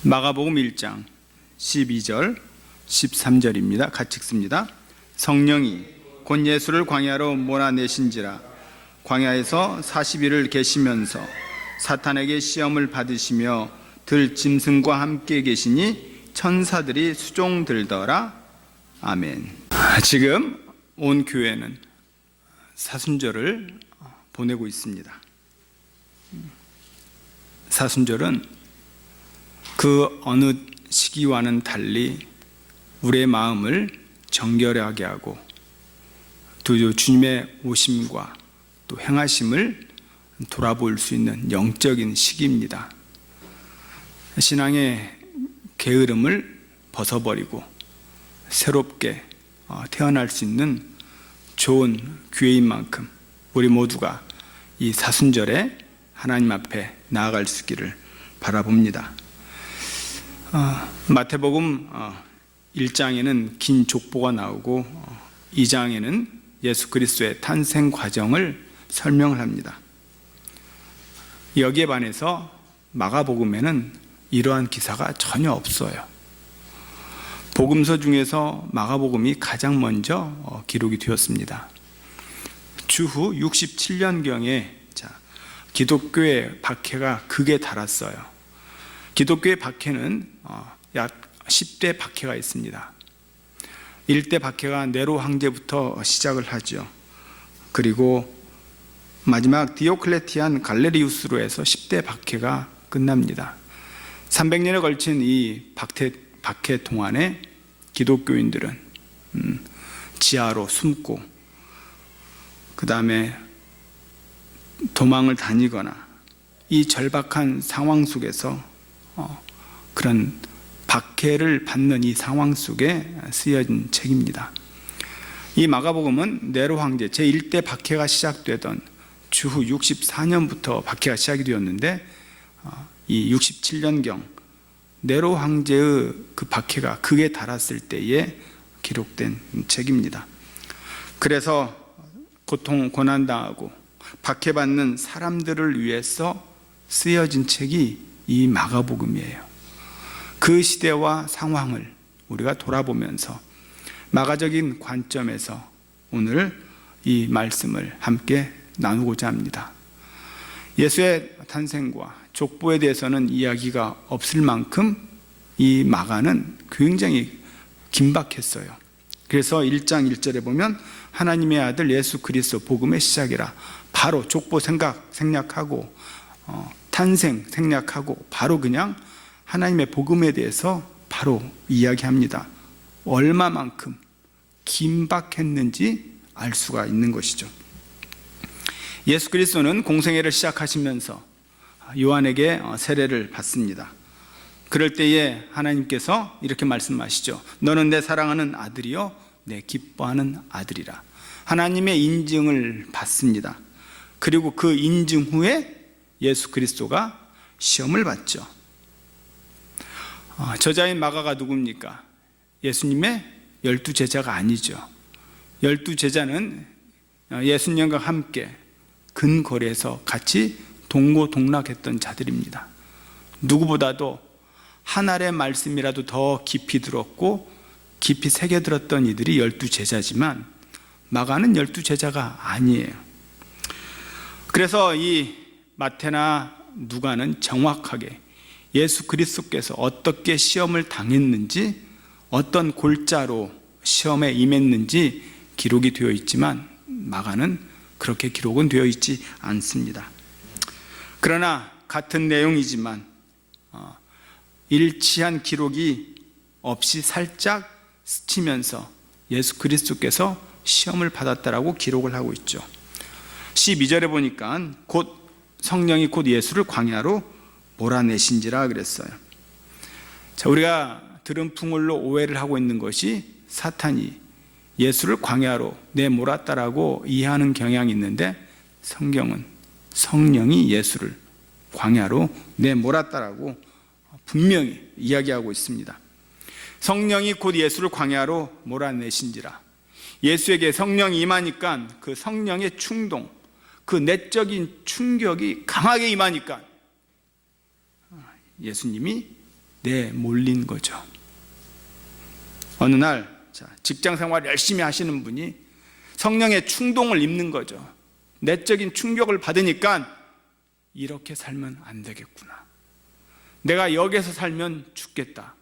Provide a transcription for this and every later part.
마가복음 1장 12절 13절입니다. 같이 읽습니다. 성령이 곧 예수를 광야로 몰아내신지라 광야에서 40일을 계시면서 사탄에게 시험을 받으시며 들짐승과 함께 계시니 천사들이 수종들더라. 아멘. 지금 온 교회는 사순절을 보내고 있습니다. 사순절은 그 어느 시기와는 달리 우리의 마음을 정결하게 하고 또 주님의 오심과 또 행하심을 돌아볼 수 있는 영적인 시기입니다. 신앙의 게으름을 벗어버리고 새롭게 태어날 수 있는 좋은 기회인 만큼 우리 모두가 이 사순절에 하나님 앞에 나아갈 수 있기를 바라봅니다. 마태복음 1장에는 긴 족보가 나오고 2장에는 예수 그리스도의 탄생 과정을 설명을 합니다. 여기에 반해서 마가복음에는 이러한 기사가 전혀 없어요. 복음서 중에서 마가복음이 가장 먼저 기록이 되었습니다. 주후 67년경에 기독교의 박해가 극에 달았어요. 기독교의 박해는 약 10대 박해가 있습니다. 1대 박해가 네로 황제부터 시작을 하죠. 그리고 마지막 디오클레티안 갈레리우스로 해서 10대 박해가 끝납니다. 300년에 걸친 이 박해 동안에 기독교인들은 지하로 숨고 그 다음에 도망을 다니거나 이 절박한 상황 속에서 그런 박해를 받는 이 상황 속에 쓰여진 책입니다. 이 마가복음은 네로 황제 제1대 박해가 시작되던 주후 64년부터 박해가 시작이 되었는데 이 67년경 네로 황제의 그 박해가 극에 달았을 때에 기록된 책입니다. 그래서 고통, 고난당하고 박해받는 사람들을 위해서 쓰여진 책이 이 마가복음이에요. 그 시대와 상황을 우리가 돌아보면서 마가적인 관점에서 오늘 이 말씀을 함께 나누고자 합니다. 예수의 탄생과 족보에 대해서는 이야기가 없을 만큼 이 마가는 굉장히 긴박했어요. 그래서 1장 1절에 보면 하나님의 아들 예수 그리스도 복음의 시작이라 바로 족보 생략하고 탄생 생략하고 바로 그냥 하나님의 복음에 대해서 바로 이야기합니다. 얼마만큼 긴박했는지 알 수가 있는 것이죠. 예수 그리스도는 공생애를 시작하시면서 요한에게 세례를 받습니다. 그럴 때에 하나님께서 이렇게 말씀하시죠. 너는 내 사랑하는 아들이요 내 기뻐하는 아들이라. 하나님의 인증을 받습니다. 그리고 그 인증 후에 예수 그리스도가 시험을 받죠. 저자인 마가가 누굽니까? 예수님의 12제자가 아니죠. 12제자는 예수님과 함께 근거리에서 같이 동고동락했던 자들입니다. 누구보다도 한 알의 말씀이라도 더 깊이 들었고 깊이 새겨들었던 이들이 12제자지만 마가는 12제자가 아니에요. 그래서 이 마태나 누가는 정확하게 예수 그리스도께서 어떻게 시험을 당했는지 어떤 골자로 시험에 임했는지 기록이 되어 있지만 마가는 그렇게 기록은 되어 있지 않습니다. 그러나 같은 내용이지만 일치한 기록이 없이 살짝 스치면서 예수 그리스도께서 시험을 받았다라고 기록을 하고 있죠. 12절에 보니까 성령이 곧 예수를 광야로 몰아내신지라 그랬어요. 자, 우리가 들은 풍울로 오해를 하고 있는 것이 사탄이 예수를 광야로 내몰았다라고 이해하는 경향이 있는데 성경은 성령이 예수를 광야로 내몰았다라고 분명히 이야기하고 있습니다. 성령이 곧 예수를 광야로 몰아내신지라. 예수에게 성령이 임하니까 그 성령의 충동, 그 내적인 충격이 강하게 임하니까 예수님이 내몰린 거죠. 어느 날 직장 생활 열심히 하시는 분이 성령의 충동을 입는 거죠. 내적인 충격을 받으니까 이렇게 살면 안 되겠구나. 내가 여기서 살면 죽겠다.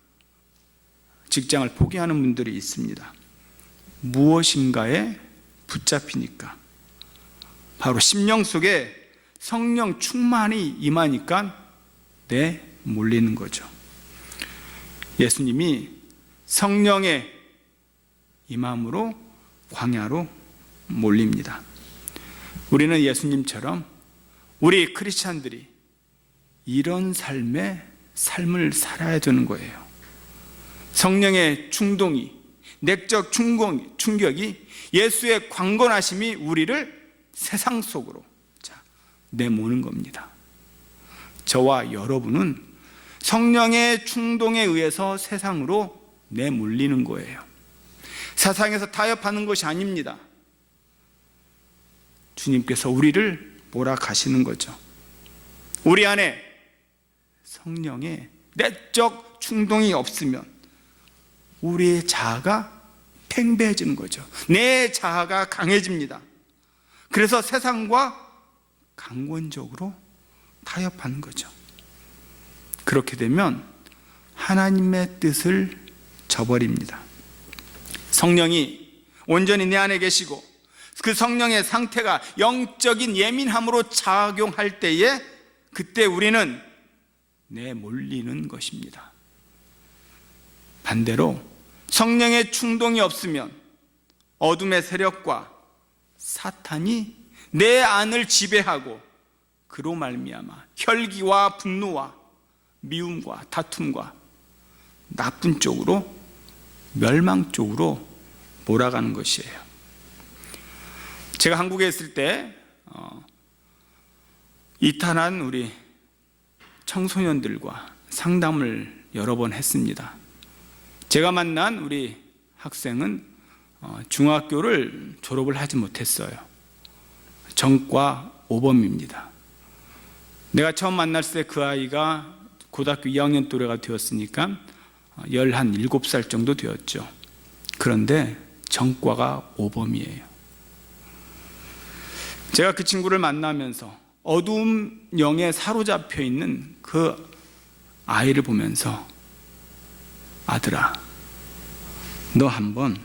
직장을 포기하는 분들이 있습니다. 무엇인가에 붙잡히니까. 바로 심령 속에 성령 충만이 임하니까 내몰리는 거죠. 예수님이 성령의 임함으로 광야로 몰립니다. 우리는 예수님처럼 우리 크리스찬들이 이런 삶을 살아야 되는 거예요. 성령의 충동이, 내적 충격이, 예수의 강건하심이 우리를 세상 속으로 내모는 겁니다. 저와 여러분은 성령의 충동에 의해서 세상으로 내몰리는 거예요. 세상에서 타협하는 것이 아닙니다. 주님께서 우리를 몰아가시는 거죠. 우리 안에 성령의 내적 충동이 없으면 우리의 자아가 팽배해지는 거죠. 내 자아가 강해집니다. 그래서 세상과 강권적으로 타협하는 거죠. 그렇게 되면 하나님의 뜻을 저버립니다. 성령이 온전히 내 안에 계시고 그 성령의 상태가 영적인 예민함으로 작용할 때에 그때 우리는 내몰리는 것입니다. 반대로 성령의 충동이 없으면 어둠의 세력과 사탄이 내 안을 지배하고 그로 말미암아 혈기와 분노와 미움과 다툼과 나쁜 쪽으로, 멸망 쪽으로 몰아가는 것이에요. 제가 한국에 있을 때 이탈한 우리 청소년들과 상담을 여러 번 했습니다. 제가 만난 우리 학생은 중학교를 졸업을 하지 못했어요. 전과 5범입니다. 내가 처음 만났을 때 그 아이가 고등학교 2학년 또래가 되었으니까 17살 정도 되었죠. 그런데 전과가 5범이에요. 제가 그 친구를 만나면서 어두운 영에 사로잡혀 있는 그 아이를 보면서 아들아, 너 한번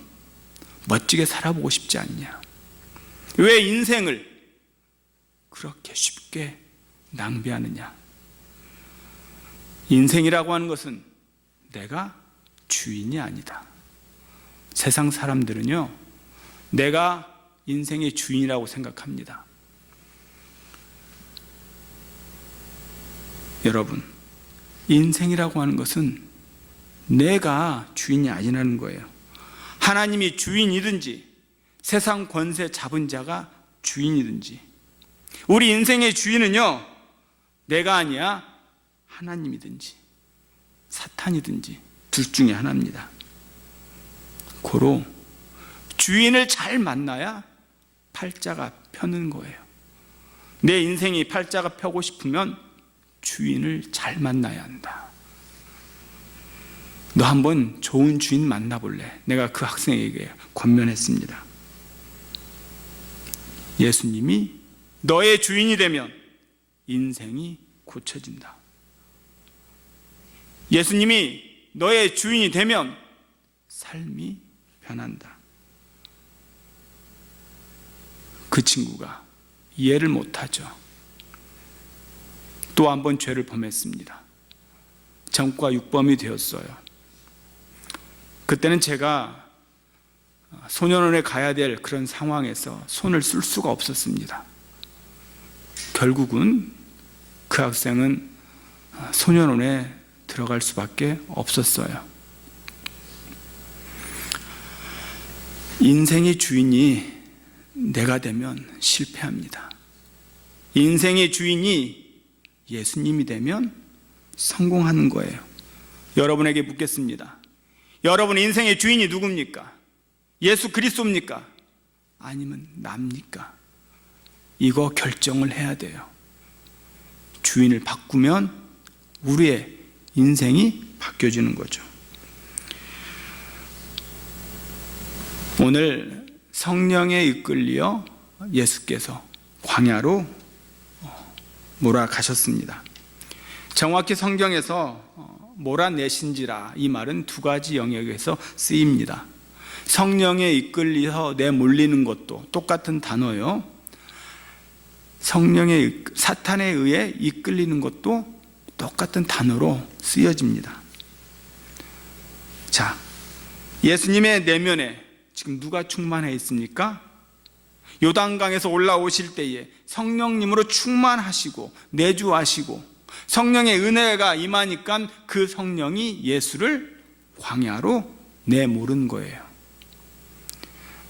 멋지게 살아보고 싶지 않냐? 왜 인생을 그렇게 쉽게 낭비하느냐? 인생이라고 하는 것은 내가 주인이 아니다. 세상 사람들은요, 내가 인생의 주인이라고 생각합니다. 여러분, 인생이라고 하는 것은 내가 주인이 아니라는 거예요. 하나님이 주인이든지 세상 권세 잡은 자가 주인이든지, 우리 인생의 주인은요, 내가 아니야 하나님이든지 사탄이든지 둘 중에 하나입니다. 고로 주인을 잘 만나야 팔자가 펴는 거예요. 내 인생이 팔자가 펴고 싶으면 주인을 잘 만나야 한다. 너 한번 좋은 주인 만나볼래? 내가 그 학생에게 권면했습니다. 예수님이 너의 주인이 되면 인생이 고쳐진다. 예수님이 너의 주인이 되면 삶이 변한다. 그 친구가 이해를 못하죠. 또 한 번 죄를 범했습니다. 전과 6범이 되었어요. 그때는 제가 소년원에 가야 될 그런 상황에서 손을 쓸 수가 없었습니다. 결국은 그 학생은 소년원에 들어갈 수밖에 없었어요. 인생의 주인이 내가 되면 실패합니다. 인생의 주인이 예수님이 되면 성공하는 거예요. 여러분에게 묻겠습니다. 여러분 인생의 주인이 누굽니까? 예수 그리스도입니까? 아니면 납니까? 이거 결정을 해야 돼요. 주인을 바꾸면 우리의 인생이 바뀌어지는 거죠. 오늘 성령에 이끌려 예수께서 광야로 몰아가셨습니다. 정확히 성경에서 몰아내신지라 이 말은 두 가지 영역에서 쓰입니다. 성령에 이끌려 내몰리는 것도 똑같은 단어요. 사탄에 의해 이끌리는 것도 똑같은 단어로 쓰여집니다. 자, 예수님의 내면에 지금 누가 충만해 있습니까? 요단강에서 올라오실 때에 성령님으로 충만하시고 내주하시고 성령의 은혜가 임하니까 그 성령이 예수를 광야로 내모른 거예요.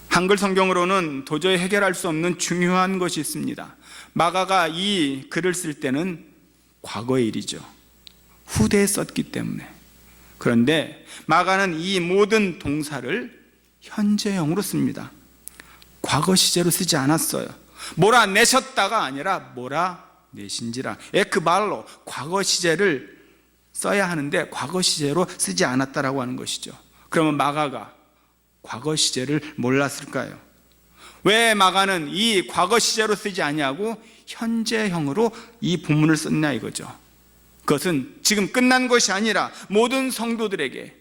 한글 성경으로는 도저히 해결할 수 없는 중요한 것이 있습니다. 마가가 이 글을 쓸 때는 과거의 일이죠. 후대에 썼기 때문에. 그런데 마가는 이 모든 동사를 현재형으로 씁니다. 과거 시제로 쓰지 않았어요. 몰아내셨다가 아니라 몰아내신지라. 에크발로, 과거 시제를 써야 하는데 과거 시제로 쓰지 않았다라고 하는 것이죠. 그러면 마가가 과거 시제를 몰랐을까요? 왜 마가는 이 과거 시제로 쓰지 아니하고 현재형으로 이 본문을 썼냐 이거죠. 그것은 지금 끝난 것이 아니라 모든 성도들에게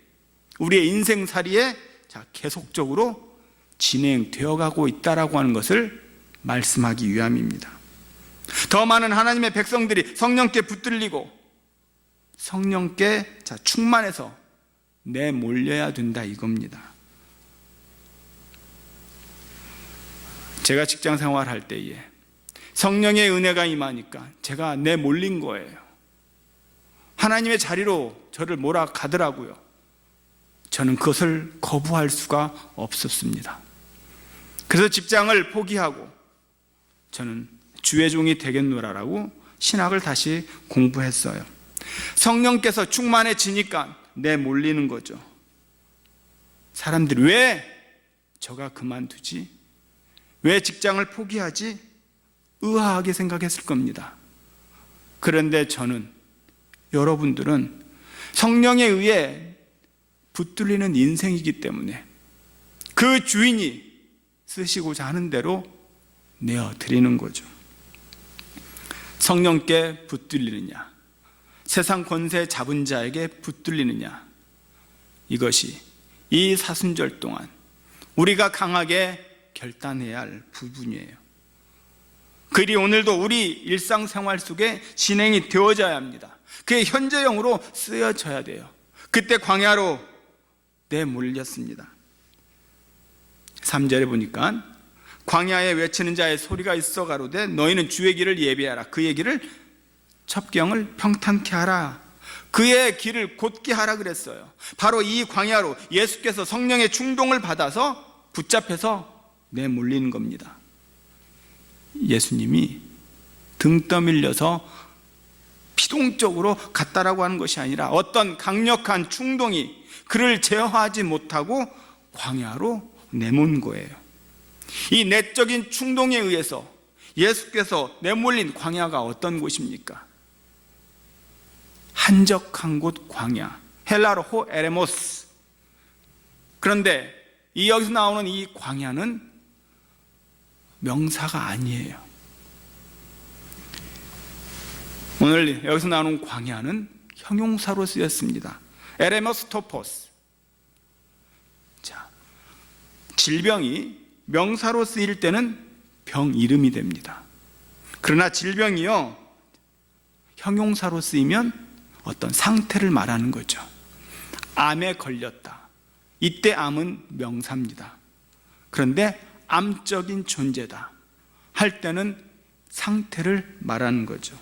우리의 인생살이에 계속적으로 진행되어 가고 있다라고 하는 것을 말씀하기 위함입니다. 더 많은 하나님의 백성들이 성령께 붙들리고 성령께 충만해서 내몰려야 된다 이겁니다. 제가 직장 생활할 때에 성령의 은혜가 임하니까 제가 내몰린 거예요. 하나님의 자리로 저를 몰아가더라고요. 저는 그것을 거부할 수가 없었습니다. 그래서 직장을 포기하고 저는 주의 종이 되겠노라라고 신학을 다시 공부했어요. 성령께서 충만해지니까 내몰리는 거죠. 사람들이 왜 저가 그만두지? 왜 직장을 포기하지? 의아하게 생각했을 겁니다. 그런데 저는, 여러분들은 성령에 의해 붙들리는 인생이기 때문에 그 주인이 쓰시고자 하는 대로 내어드리는 거죠. 성령께 붙들리느냐, 세상 권세 잡은 자에게 붙들리느냐, 이것이 이 사순절 동안 우리가 강하게 결단해야 할 부분이에요. 그리 오늘도 우리 일상생활 속에 진행이 되어져야 합니다. 그게 현재형으로 쓰여져야 돼요. 그때 광야로 내몰렸습니다. 3절에 보니까 광야에 외치는 자의 소리가 있어 가로되 너희는 주의 길을 예비하라. 그의 길을 첩경을 평탄케 하라. 그의 길을 곧게 하라 그랬어요. 바로 이 광야로 예수께서 성령의 충동을 받아서 붙잡혀서 내몰리는 겁니다. 예수님이 등 떠밀려서 피동적으로 갔다라고 하는 것이 아니라 어떤 강력한 충동이 그를 제어하지 못하고 광야로 내몬 거예요. 이 내적인 충동에 의해서 예수께서 내몰린 광야가 어떤 곳입니까? 한적한 곳 광야, 헬라로 호 에레모스. 그런데 이 여기서 나오는 이 광야는 명사가 아니에요. 오늘 여기서 나오는 광야는 형용사로 쓰였습니다. 에레모스 토포스. 자, 질병이 명사로 쓰일 때는 병 이름이 됩니다. 그러나 질병이요, 형용사로 쓰이면 어떤 상태를 말하는 거죠. 암에 걸렸다. 이때 암은 명사입니다. 그런데 암적인 존재다 할 때는 상태를 말하는 거죠.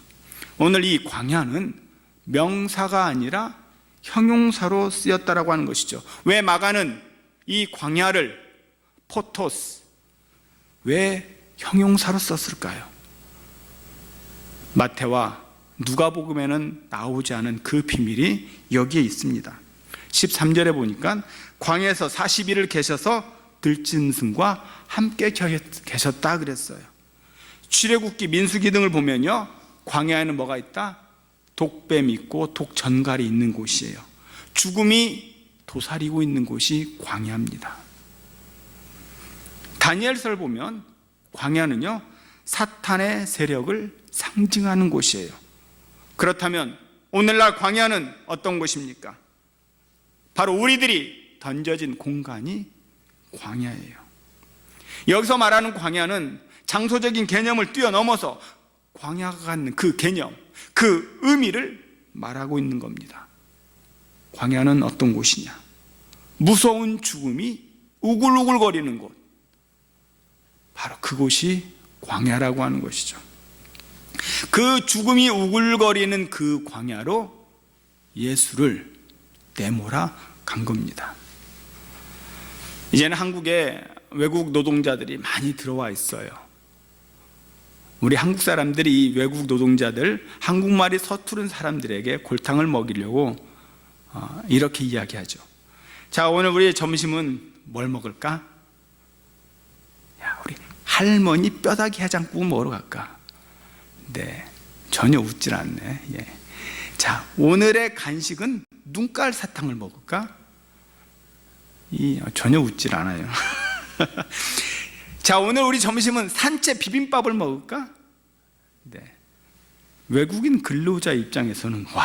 오늘 이 광야는 명사가 아니라 형용사로 쓰였다라고 하는 것이죠. 왜 마가는 이 광야를 포토스, 왜 형용사로 썼을까요? 마태와 누가복음에는 나오지 않은 그 비밀이 여기에 있습니다. 13절에 보니까 광야에서 40일을 계셔서 들짐승과 함께 계셨다 그랬어요. 출애굽기, 민수기 등을 보면요, 광야에는 뭐가 있다? 독뱀이 있고 독전갈이 있는 곳이에요. 죽음이 도사리고 있는 곳이 광야입니다. 다니엘서를 보면 광야는요, 사탄의 세력을 상징하는 곳이에요. 그렇다면 오늘날 광야는 어떤 곳입니까? 바로 우리들이 던져진 공간이 광야예요. 여기서 말하는 광야는 장소적인 개념을 뛰어넘어서 광야가 갖는 그 개념, 그 의미를 말하고 있는 겁니다. 광야는 어떤 곳이냐? 무서운 죽음이 우글우글거리는 곳, 바로 그곳이 광야라고 하는 것이죠. 그 죽음이 우글거리는 그 광야로 예수를 내몰아 간 겁니다. 이제는 한국에 외국 노동자들이 많이 들어와 있어요. 우리 한국 사람들이 이 외국 노동자들, 한국말이 서투른 사람들에게 골탕을 먹이려고 이렇게 이야기하죠. 자, 오늘 우리 점심은 뭘 먹을까? 야, 우리 할머니 뼈다귀 해장국을 먹으러 갈까? 네, 전혀 웃질 않네. 예. 자, 오늘의 간식은 눈깔 사탕을 먹을까? 전혀 웃질 않아요. 자, 오늘 우리 점심은 산채 비빔밥을 먹을까? 네. 외국인 근로자 입장에서는 와,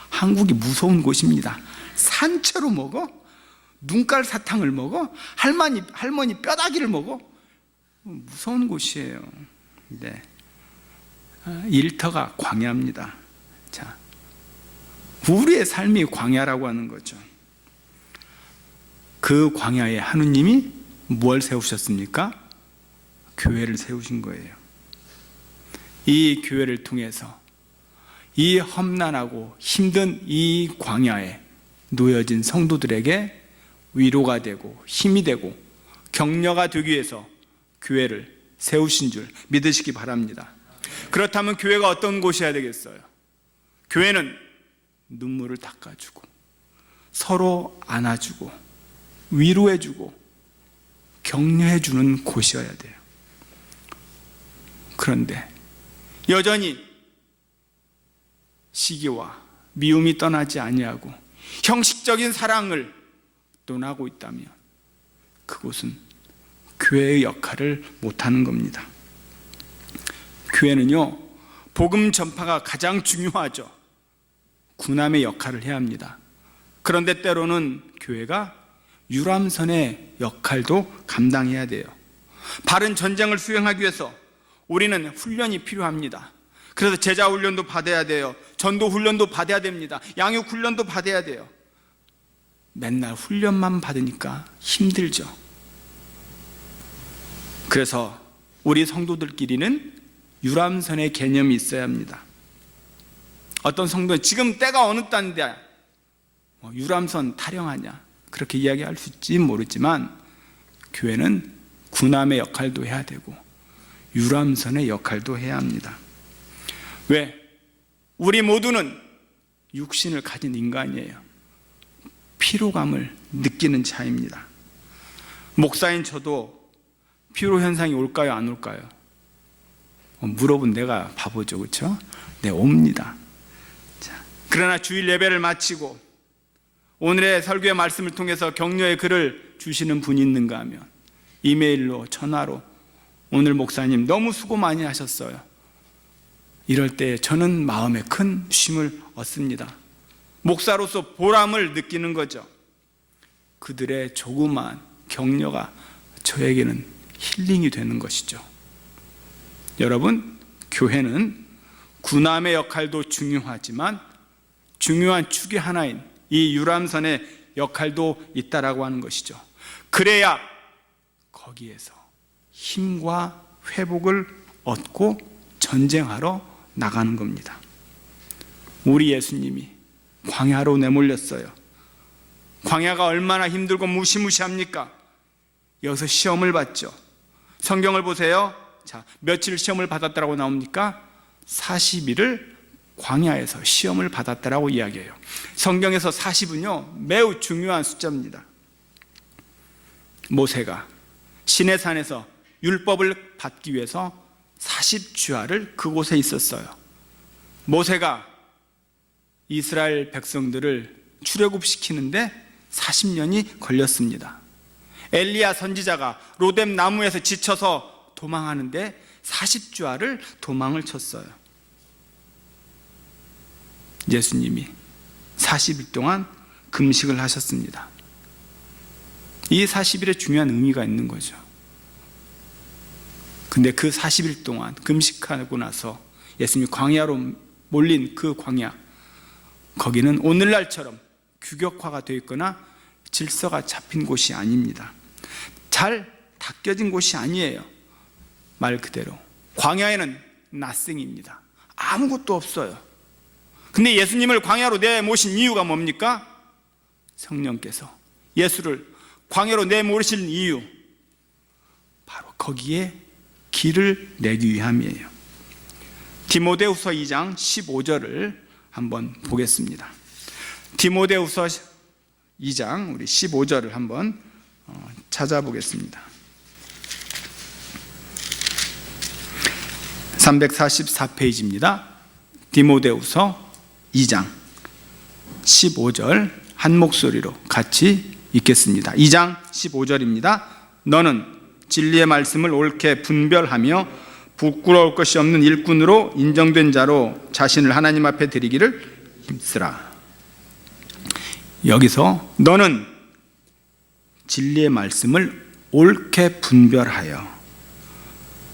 한국이 무서운 곳입니다. 산채로 먹어? 눈깔 사탕을 먹어? 할머니 뼈다귀를 먹어? 무서운 곳이에요. 네. 일터가 광야입니다. 자, 우리의 삶이 광야라고 하는 거죠. 그 광야에 하느님이 뭘 세우셨습니까? 교회를 세우신 거예요. 이 교회를 통해서 이 험난하고 힘든 이 광야에 놓여진 성도들에게 위로가 되고 힘이 되고 격려가 되기 위해서 교회를 세우신 줄 믿으시기 바랍니다. 그렇다면 교회가 어떤 곳이어야 되겠어요? 교회는 눈물을 닦아주고 서로 안아주고 위로해주고 격려해주는 곳이어야 돼요. 그런데 여전히 시기와 미움이 떠나지 아니하고 형식적인 사랑을 논하고 있다면 그곳은 교회의 역할을 못하는 겁니다. 교회는요, 복음 전파가 가장 중요하죠. 군함의 역할을 해야 합니다. 그런데 때로는 교회가 유람선의 역할도 감당해야 돼요. 바른 전쟁을 수행하기 위해서 우리는 훈련이 필요합니다. 그래서 제자 훈련도 받아야 돼요. 전도 훈련도 받아야 됩니다. 양육 훈련도 받아야 돼요. 맨날 훈련만 받으니까 힘들죠. 그래서 우리 성도들끼리는 유람선의 개념이 있어야 합니다. 어떤 성도는 지금 때가 어느 때인데 유람선 타령하냐 그렇게 이야기할 수 있지 모르지만 교회는 군함의 역할도 해야 되고 유람선의 역할도 해야 합니다. 왜? 우리 모두는 육신을 가진 인간이에요. 피로감을 느끼는 자입니다. 목사인 저도 피로 현상이 올까요, 안 올까요? 물어본 내가 바보죠, 그렇죠? 네, 옵니다. 자, 그러나 주일 예배를 마치고 오늘의 설교의 말씀을 통해서 격려의 글을 주시는 분이 있는가 하면 이메일로, 전화로 오늘 목사님 너무 수고 많이 하셨어요. 이럴 때 저는 마음에 큰 쉼을 얻습니다. 목사로서 보람을 느끼는 거죠. 그들의 조그마한 격려가 저에게는 힐링이 되는 것이죠. 여러분, 교회는 군함의 역할도 중요하지만 중요한 축의 하나인 이 유람선의 역할도 있다라고 하는 것이죠. 그래야 거기에서 힘과 회복을 얻고 전쟁하러 나가는 겁니다. 우리 예수님이 광야로 내몰렸어요. 광야가 얼마나 힘들고 무시무시합니까? 여기서 시험을 받죠. 성경을 보세요. 자, 며칠 시험을 받았다라고 나옵니까? 40일을 광야에서 시험을 받았다라고 이야기해요. 성경에서 40은요 매우 중요한 숫자입니다. 모세가 시내산에서 율법을 받기 위해서 40주야를 그곳에 있었어요. 모세가 이스라엘 백성들을 출애굽시키는데 40년이 걸렸습니다. 엘리야 선지자가 로뎀 나무에서 지쳐서 도망하는데 40주알을 도망을 쳤어요. 예수님이 40일 동안 금식을 하셨습니다. 이 40일에 중요한 의미가 있는 거죠. 근데 그 40일 동안 금식하고 나서 예수님이 광야로 몰린 그 광야, 거기는 오늘날처럼 규격화가 되어 있거나 질서가 잡힌 곳이 아닙니다. 잘 닦여진 곳이 아니에요. 말 그대로 광야에는 낯생입니다. 아무것도 없어요. 근데 예수님을 광야로 내모신 이유가 뭡니까? 성령께서 예수를 광야로 내모신 이유, 바로 거기에 길을 내기 위함이에요. 디모데후서 2장 15절을 한번 보겠습니다. 디모데후서 2장 우리 15절을 한번 찾아보겠습니다. 344페이지입니다. 디모데후서 2장 15절 한 목소리로 같이 읽겠습니다. 2장 15절입니다. 너는 진리의 말씀을 옳게 분별하며 부끄러울 것이 없는 일꾼으로 인정된 자로 자신을 하나님 앞에 드리기를 힘쓰라. 여기서 너는 진리의 말씀을 옳게 분별하여,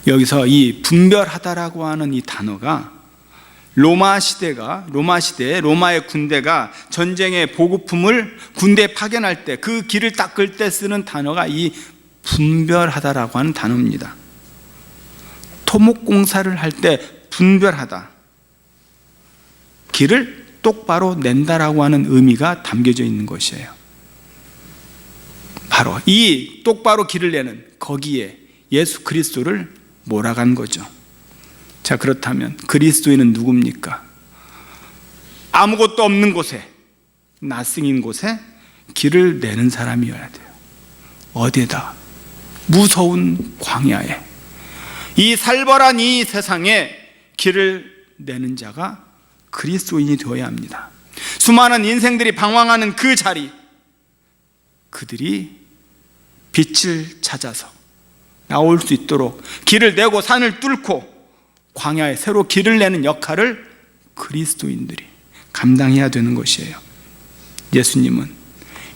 여기서 이 분별하다라고 하는 이 단어가 로마의 로마의 군대가 전쟁의 보급품을 군대에 파견할 때 그 길을 닦을 때 쓰는 단어가 이 분별하다라고 하는 단어입니다. 토목공사를 할 때 분별하다, 길을 똑바로 낸다라고 하는 의미가 담겨져 있는 것이에요. 바로 이 똑바로 길을 내는 거기에 예수 그리스도를 몰아간 거죠. 자, 그렇다면 그리스도인은 누굽니까? 아무것도 없는 곳에, 낯승인 곳에 길을 내는 사람이어야 돼요. 어디에다? 무서운 광야에, 이 살벌한 이 세상에 길을 내는 자가 그리스도인이 되어야 합니다. 수많은 인생들이 방황하는 그 자리, 그들이 빛을 찾아서 나올 수 있도록 길을 내고 산을 뚫고 광야에 새로 길을 내는 역할을 그리스도인들이 감당해야 되는 것이에요. 예수님은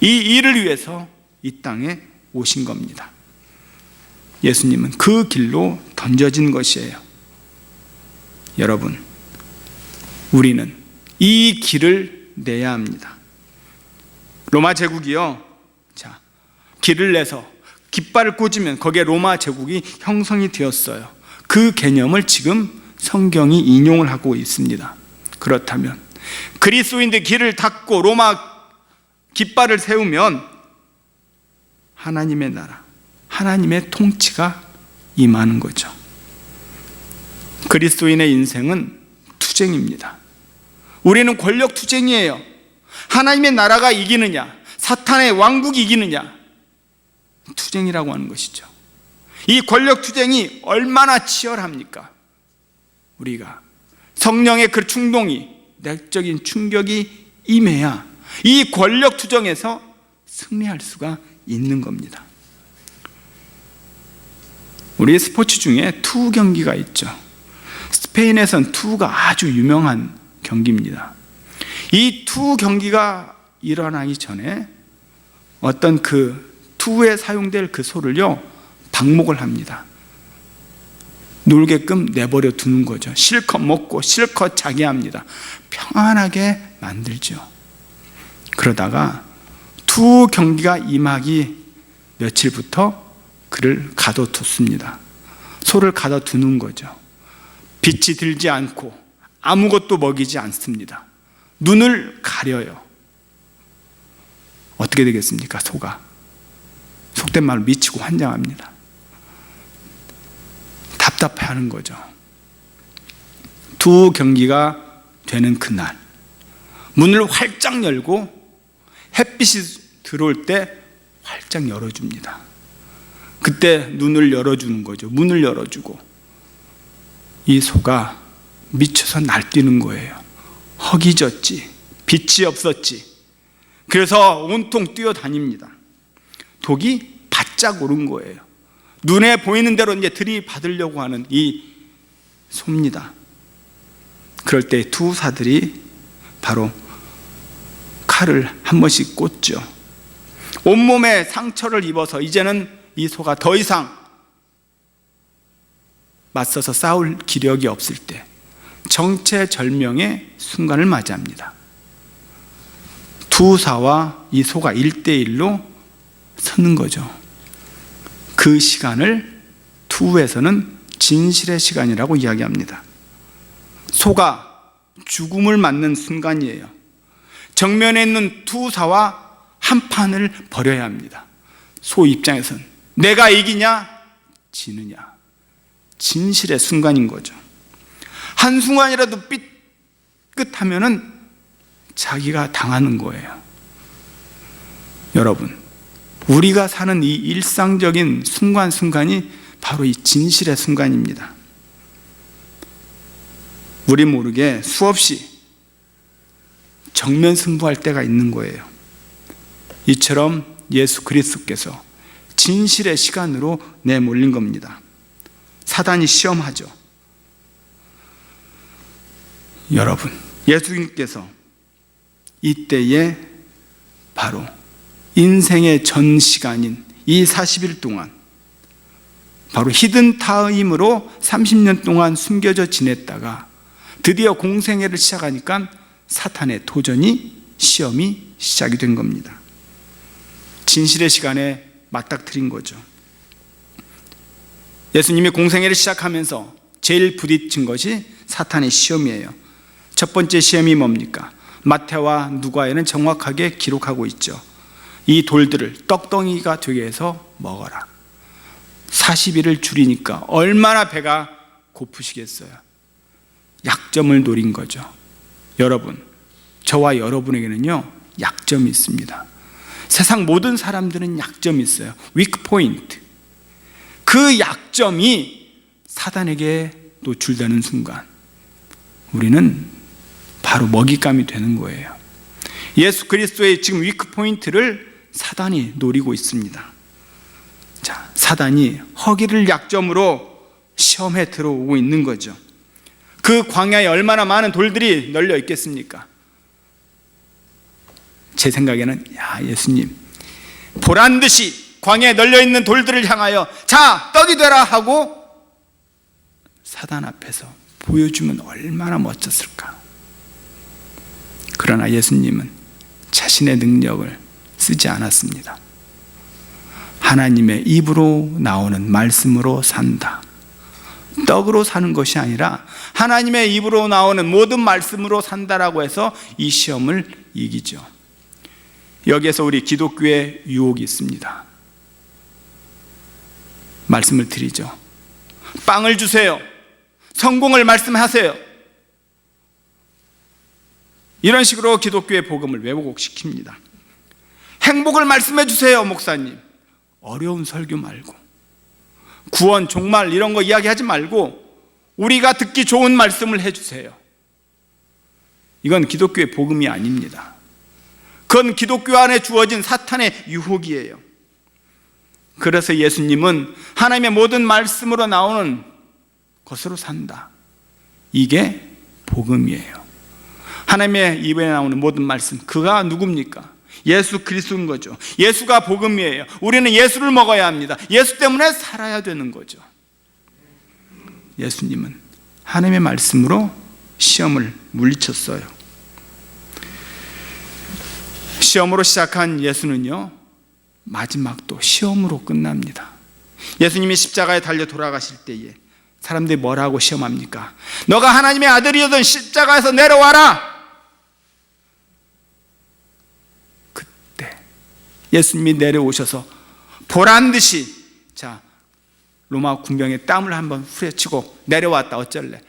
이 일을 위해서 이 땅에 오신 겁니다. 예수님은 그 길로 던져진 것이에요. 여러분, 우리는 이 길을 내야 합니다. 로마 제국이요, 자, 길을 내서 깃발을 꽂으면 거기에 로마 제국이 형성이 되었어요. 그 개념을 지금 성경이 인용을 하고 있습니다. 그렇다면 그리스도인들 길을 닫고 로마 깃발을 세우면 하나님의 나라, 하나님의 통치가 임하는 거죠. 그리스도인의 인생은 투쟁입니다. 우리는 권력 투쟁이에요. 하나님의 나라가 이기느냐, 사탄의 왕국이 이기느냐, 투쟁이라고 하는 것이죠. 이 권력 투쟁이 얼마나 치열합니까? 우리가 성령의 그 충동이, 내적인 충격이 임해야 이 권력 투쟁에서 승리할 수가 있는 겁니다. 우리 스포츠 중에 투 경기가 있죠. 스페인에선 투가 아주 유명한 경기입니다. 이 투 경기가 일어나기 전에 어떤 그 투에 사용될 그 소를요, 방목을 합니다. 놀게끔 내버려 두는 거죠. 실컷 먹고 실컷 자게 합니다. 평안하게 만들죠. 그러다가 투 경기가 임하기 며칠부터 그를 가둬뒀습니다. 소를 가둬두는 거죠. 빛이 들지 않고 아무것도 먹이지 않습니다. 눈을 가려요. 어떻게 되겠습니까? 소가 속된 말로 미치고 환장합니다. 답답해하는 거죠. 두 경기가 되는 그날 문을 활짝 열고 햇빛이 들어올 때 활짝 열어줍니다. 그때 눈을 열어주는 거죠. 문을 열어주고 이 소가 미쳐서 날뛰는 거예요. 허기졌지, 빛이 없었지, 그래서 온통 뛰어다닙니다. 독이 바짝 오른 거예요. 눈에 보이는 대로 이제 들이받으려고 하는 이 소입니다. 그럴 때 투사들이 바로 칼을 한 번씩 꽂죠. 온몸에 상처를 입어서 이제는 이 소가 더 이상 맞서서 싸울 기력이 없을 때 정체절명의 순간을 맞이합니다. 투사와 이 소가 1대1로 서는 거죠. 그 시간을 투에서는 진실의 시간이라고 이야기합니다. 소가 죽음을 맞는 순간이에요. 정면에 있는 투사와 한판을 벌여야 합니다. 소 입장에서는 내가 이기냐 지느냐, 진실의 순간인 거죠. 한순간이라도 삐끗하면은 자기가 당하는 거예요. 여러분, 우리가 사는 이 일상적인 순간순간이 바로 이 진실의 순간입니다. 우리 모르게 수없이 정면 승부할 때가 있는 거예요. 이처럼 예수 그리스도께서 진실의 시간으로 내몰린 겁니다. 사단이 시험하죠. 여러분, 예수님께서 이때에 바로 인생의 전 시간인 이 40일 동안 바로 히든 타임으로 30년 동안 숨겨져 지냈다가 드디어 공생애를 시작하니까 사탄의 도전이, 시험이 시작이 된 겁니다. 진실의 시간에 맞닥뜨린 거죠. 예수님이 공생애를 시작하면서 제일 부딪힌 것이 사탄의 시험이에요. 첫 번째 시험이 뭡니까? 마태와 누가에는 정확하게 기록하고 있죠. 이 돌들을 떡덩이가 되게 해서 먹어라. 40일을 줄이니까 얼마나 배가 고프시겠어요. 약점을 노린 거죠. 여러분, 저와 여러분에게는요 약점이 있습니다. 세상 모든 사람들은 약점이 있어요. weak point. 그 약점이 사단에게 노출되는 순간 우리는 바로 먹잇감이 되는 거예요. 예수 그리스도의 지금 위크 포인트를 사단이 노리고 있습니다. 자, 사단이 허기를 약점으로 시험에 들어오고 있는 거죠. 그 광야에 얼마나 많은 돌들이 널려 있겠습니까? 제 생각에는 예수님 보란 듯이 광야에 널려 있는 돌들을 향하여 자, 떡이 되라 하고 사단 앞에서 보여주면 얼마나 멋졌을까. 그러나 예수님은 자신의 능력을 쓰지 않았습니다. 하나님의 입으로 나오는 말씀으로 산다. 떡으로 사는 것이 아니라 하나님의 입으로 나오는 모든 말씀으로 산다라고 해서 이 시험을 이기죠. 여기에서 우리 기독교의 유혹이 있습니다. 말씀을 드리죠. 빵을 주세요. 성공을 말씀하세요. 이런 식으로 기독교의 복음을 왜곡시킵니다. 행복을 말씀해 주세요, 목사님. 어려운 설교 말고, 구원, 종말 이런 거 이야기하지 말고 우리가 듣기 좋은 말씀을 해주세요. 이건 기독교의 복음이 아닙니다. 그건 기독교 안에 주어진 사탄의 유혹이에요. 그래서 예수님은 하나님의 모든 말씀으로 나오는 것으로 산다. 이게 복음이에요. 하나님의 입에 나오는 모든 말씀, 그가 누굽니까? 예수 그리스도인 거죠. 예수가 복음이에요. 우리는 예수를 먹어야 합니다. 예수 때문에 살아야 되는 거죠. 예수님은 하나님의 말씀으로 시험을 물리쳤어요. 시험으로 시작한 예수는요, 마지막도 시험으로 끝납니다. 예수님이 십자가에 달려 돌아가실 때에 사람들이 뭐라고 시험합니까? 너가 하나님의 아들이어든 십자가에서 내려와라. 그때 예수님이 내려오셔서 보란듯이, 자, 로마 군병의 땀을 한번 후려치고 내려왔다 어쩔래?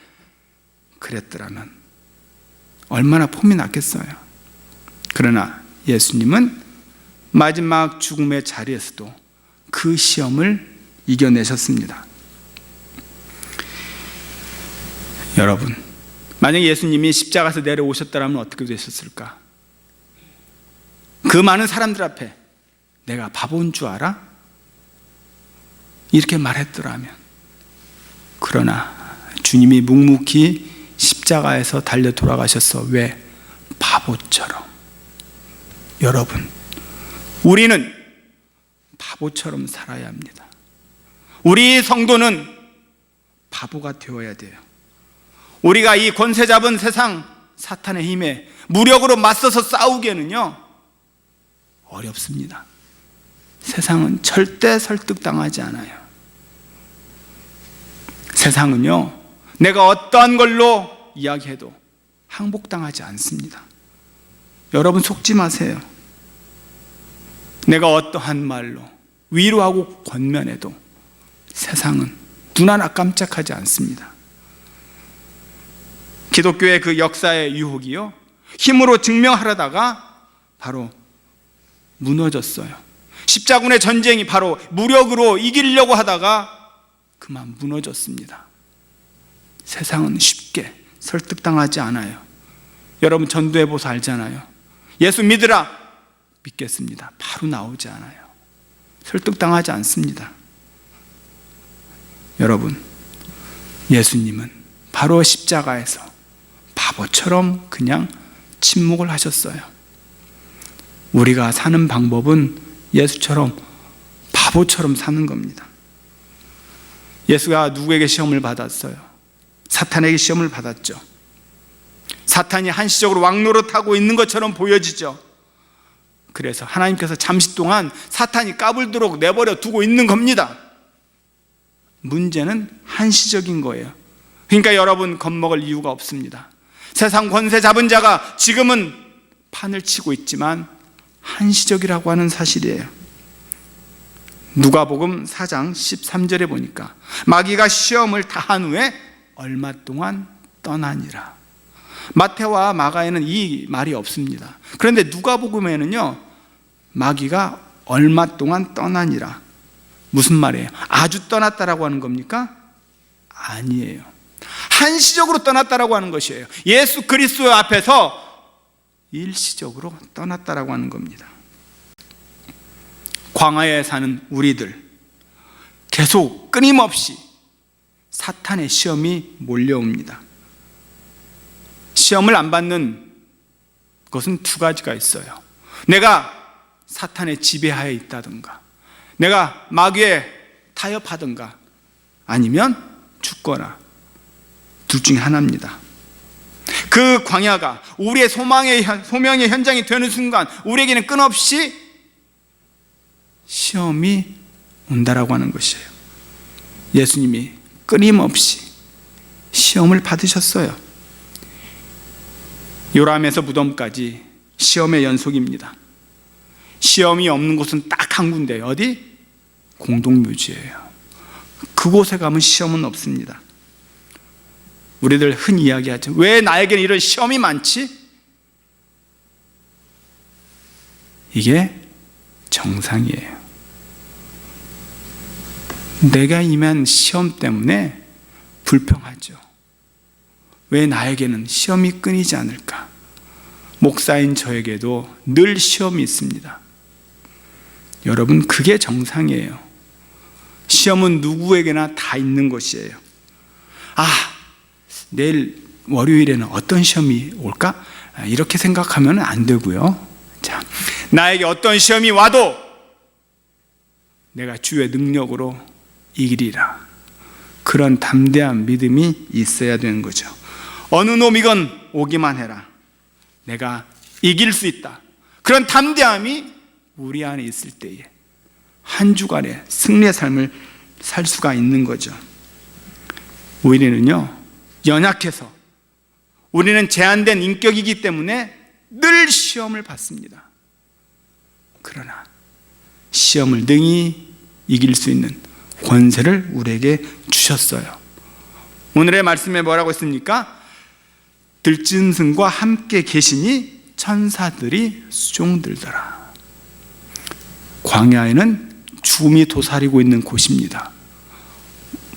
그랬더라면 얼마나 폼이 났겠어요. 그러나 예수님은 마지막 죽음의 자리에서도 그 시험을 이겨내셨습니다. 여러분, 만약 예수님이 십자가에서 내려오셨다면 어떻게 되셨을까? 그 많은 사람들 앞에 내가 바보인 줄 알아? 이렇게 말했더라면. 그러나 주님이 묵묵히 십자가에서 달려 돌아가셨어. 왜? 바보처럼. 여러분, 우리는 바보처럼 살아야 합니다. 우리 성도는 바보가 되어야 돼요. 우리가 이 권세 잡은 세상 사탄의 힘에 무력으로 맞서서 싸우기에는요, 어렵습니다. 세상은 절대 설득당하지 않아요. 세상은요, 내가 어떠한 걸로 이야기해도 항복당하지 않습니다. 여러분 속지 마세요. 내가 어떠한 말로 위로하고 권면해도 세상은 눈 하나 깜짝하지 않습니다. 기독교의 그 역사의 유혹이요, 힘으로 증명하려다가 바로 무너졌어요. 십자군의 전쟁이 바로 무력으로 이기려고 하다가 그만 무너졌습니다. 세상은 쉽게 설득당하지 않아요. 여러분 전도해보서 알잖아요. 예수 믿으라, 믿겠습니다. 바로 나오지 않아요. 설득당하지 않습니다. 여러분, 예수님은 바로 십자가에서 바보처럼 그냥 침묵을 하셨어요. 우리가 사는 방법은 예수처럼 바보처럼 사는 겁니다. 예수가 누구에게 시험을 받았어요? 사탄에게 시험을 받았죠. 사탄이 한시적으로 왕노릇하고 있는 것처럼 보여지죠. 그래서 하나님께서 잠시 동안 사탄이 까불도록 내버려 두고 있는 겁니다. 문제는 한시적인 거예요. 그러니까 여러분 겁먹을 이유가 없습니다. 세상 권세 잡은 자가 지금은 판을 치고 있지만 한시적이라고 하는 사실이에요. 누가복음 4장 13절에 보니까 마귀가 시험을 다한 후에 얼마 동안 떠나니라. 마태와 마가에는 이 말이 없습니다. 그런데 누가복음에는요, 마귀가 얼마 동안 떠나니라. 무슨 말이에요? 아주 떠났다라고 하는 겁니까? 아니에요. 한시적으로 떠났다라고 하는 것이에요. 예수 그리스도 앞에서 일시적으로 떠났다라고 하는 겁니다. 광야에 사는 우리들, 계속 끊임없이 사탄의 시험이 몰려옵니다. 시험을 안 받는 것은 두 가지가 있어요. 내가 사탄의 지배하에 있다든가, 내가 마귀에 타협하든가, 아니면 죽거나, 둘 중에 하나입니다. 그 광야가 우리의 소명의 현장이 되는 순간 우리에게는 끊임없이 시험이 온다라고 하는 것이에요. 예수님이 끊임없이 시험을 받으셨어요. 요람에서 무덤까지 시험의 연속입니다. 시험이 없는 곳은 딱 한 군데, 어디? 공동묘지예요. 그곳에 가면 시험은 없습니다. 우리들 흔히 이야기하죠. 왜 나에게는 이런 시험이 많지? 이게 정상이에요. 내가 임한 시험 때문에 불평하죠. 왜 나에게는 시험이 끊이지 않을까? 목사인 저에게도 늘 시험이 있습니다. 여러분, 그게 정상이에요. 시험은 누구에게나 다 있는 것이에요. 내일 월요일에는 어떤 시험이 올까? 이렇게 생각하면 안 되고요. 자, 나에게 어떤 시험이 와도 내가 주의 능력으로 이기리라. 그런 담대한 믿음이 있어야 되는 거죠. 어느 놈이건 오기만 해라. 내가 이길 수 있다. 그런 담대함이 우리 안에 있을 때에 한 주간의 승리의 삶을 살 수가 있는 거죠. 우리는요, 연약해서, 우리는 제한된 인격이기 때문에 늘 시험을 받습니다. 그러나 시험을 능히 이길 수 있는 권세를 우리에게 주셨어요. 오늘의 말씀에 뭐라고 했습니까? 들짐승과 함께 계시니 천사들이 수종들더라. 광야에는 죽음이 도사리고 있는 곳입니다.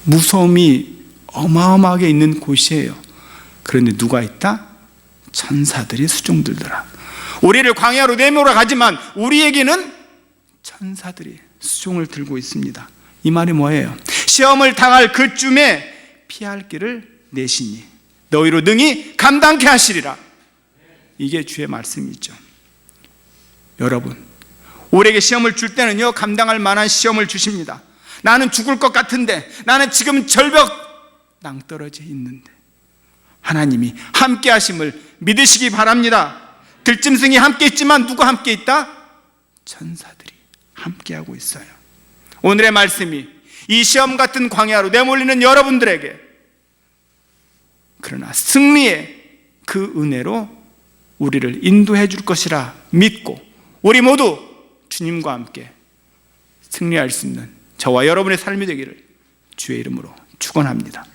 무서움이 어마어마하게 있는 곳이에요. 그런데 누가 있다? 천사들이 수종들더라. 우리를 광야로 내몰아 가지만 우리에게는 천사들이 수종을 들고 있습니다. 이 말이 뭐예요? 시험을 당할 그쯤에 피할 길을 내시니 너희로 능히 감당케 하시리라. 이게 주의 말씀이죠. 여러분, 우리에게 시험을 줄 때는요, 감당할 만한 시험을 주십니다. 나는 죽을 것 같은데, 나는 지금 절벽 낭떠러져 있는데 하나님이 함께 하심을 믿으시기 바랍니다. 들짐승이 함께 있지만 누가 함께 있다? 천사들이 함께하고 있어요. 오늘의 말씀이 이 시험 같은 광야로 내몰리는 여러분들에게, 그러나 승리의 그 은혜로 우리를 인도해 줄 것이라 믿고 우리 모두 주님과 함께 승리할 수 있는 저와 여러분의 삶이 되기를 주의 이름으로 축원합니다.